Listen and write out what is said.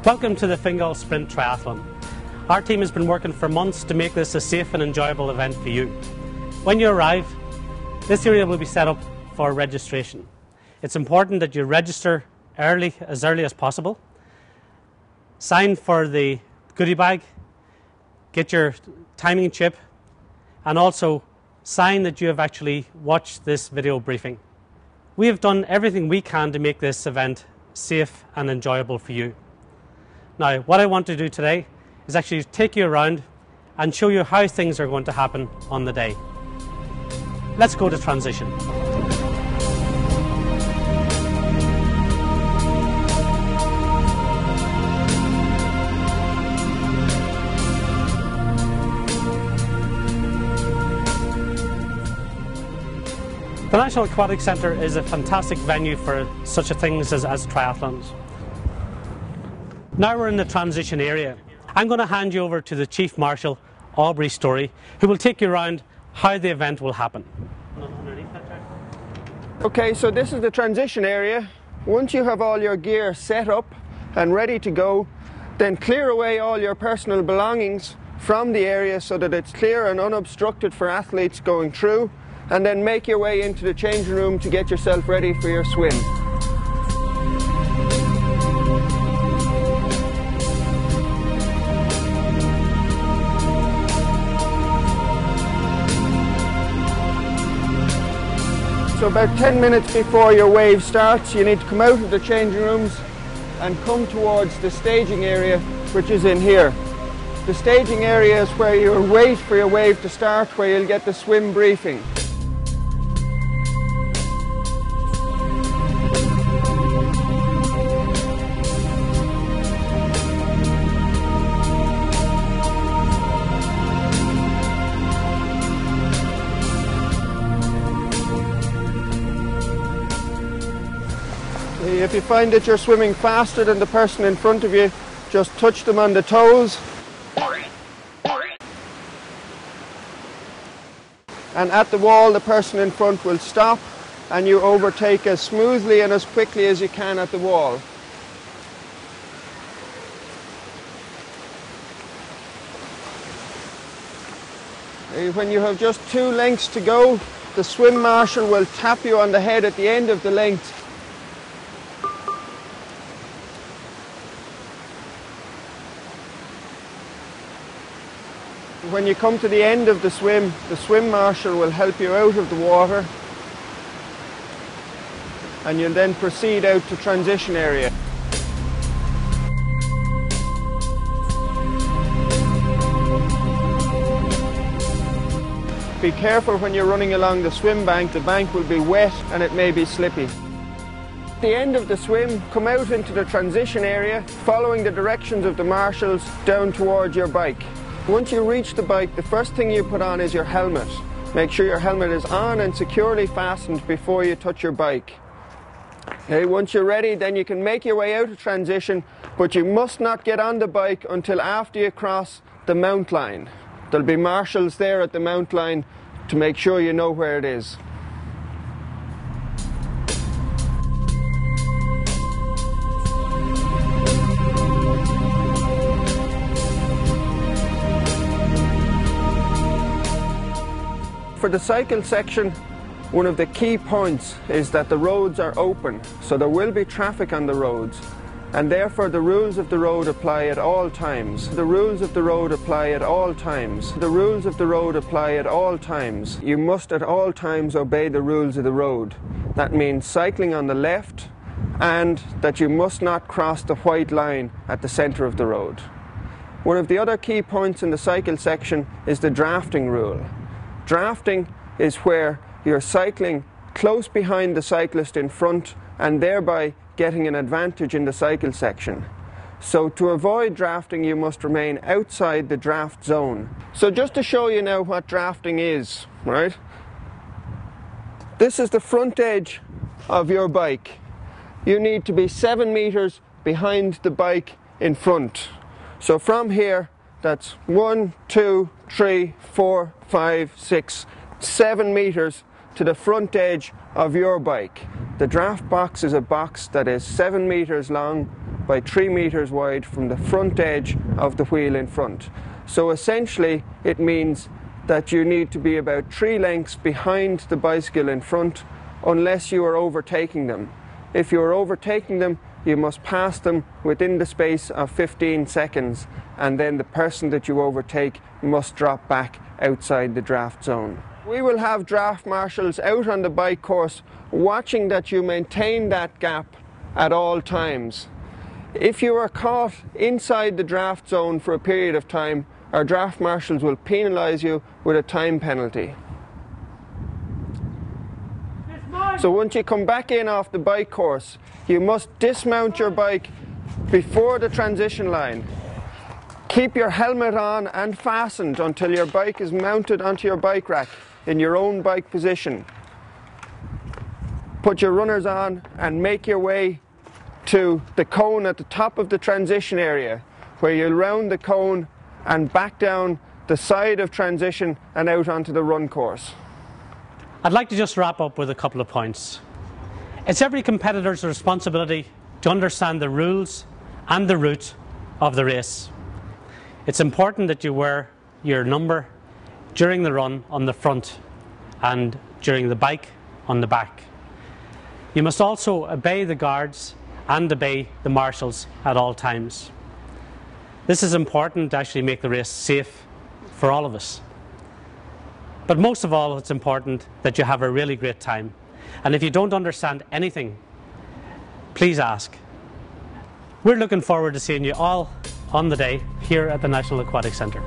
Welcome to the Fingal Sprint Triathlon. Our team has been working for months to make this a safe and enjoyable event for you. When you arrive, this area will be set up for registration. It's important that you register as early as possible, sign for the goodie bag, get your timing chip, and also sign that you have actually watched this video briefing. We have done everything we can to make this event safe and enjoyable for you. Now, what I want to do today is actually take you around and show you how things are going to happen on the day. Let's go to transition. The National Aquatic Centre is a fantastic venue for such a things as triathlons. Now we're in the transition area. I'm going to hand you over to the Chief Marshal, Aubrey Story, who will take you around how the event will happen. Okay, so this is the transition area. Once you have all your gear set up and ready to go, then clear away all your personal belongings from the area so that it's clear and unobstructed for athletes going through, and then make your way into the changing room to get yourself ready for your swim. So about 10 minutes before your wave starts, you need to come out of the changing rooms and come towards the staging area, which is in here. The staging area is where you'll wait for your wave to start, where you'll get the swim briefing. If you find that you're swimming faster than the person in front of you, just touch them on the toes. And at the wall, the person in front will stop and you overtake as smoothly and as quickly as you can at the wall. When you have just 2 lengths to go, the swim marshal will tap you on the head at the end of the length. When you come to the end of the swim marshal will help you out of the water, and you'll then proceed out to transition area. Be careful when you're running along the swim bank. The bank will be wet and it may be slippy. At the end of the swim, come out into the transition area, following the directions of the marshals down towards your bike. Once you reach the bike, the first thing you put on is your helmet. Make sure your helmet is on and securely fastened before you touch your bike. Okay, once you're ready, then you can make your way out of transition, but you must not get on the bike until after you cross the mount line. There'll be marshals there at the mount line to make sure you know where it is. For the cycle section, one of the key points is that the roads are open, so there will be traffic on the roads, and therefore the rules of the road apply at all times. The rules of the road apply at all times. The rules of the road apply at all times. You must at all times obey the rules of the road. That means cycling on the left, and that you must not cross the white line at the centre of the road. One of the other key points in the cycle section is the drafting rule. Drafting is where you're cycling close behind the cyclist in front and thereby getting an advantage in the cycle section. So to avoid drafting, you must remain outside the draft zone. So just to show you now what drafting is, right? This is the front edge of your bike. You need to be 7 meters behind the bike in front. So from here, that's 1, 2, 3, 4, 5, 6, 7 meters to the front edge of your bike. The draft box is a box that is 7 meters long by 3 meters wide from the front edge of the wheel in front. So essentially it means that you need to be about 3 lengths behind the bicycle in front unless you are overtaking them. If you are overtaking them, you must pass them within the space of 15 seconds, and then the person that you overtake must drop back outside the draft zone. We will have draft marshals out on the bike course watching that you maintain that gap at all times. If you are caught inside the draft zone for a period of time, our draft marshals will penalise you with a time penalty. So once you come back in off the bike course, you must dismount your bike before the transition line. Keep your helmet on and fastened until your bike is mounted onto your bike rack in your own bike position. Put your runners on and make your way to the cone at the top of the transition area, where you'll round the cone and back down the side of transition and out onto the run course. I'd like to just wrap up with a couple of points. It's every competitor's responsibility to understand the rules and the route of the race. It's important that you wear your number during the run on the front and during the bike on the back. You must also obey the guards and obey the marshals at all times. This is important to actually make the race safe for all of us. But most of all, it's important that you have a really great time. And if you don't understand anything, please ask. We're looking forward to seeing you all on the day here at the National Aquatic Centre.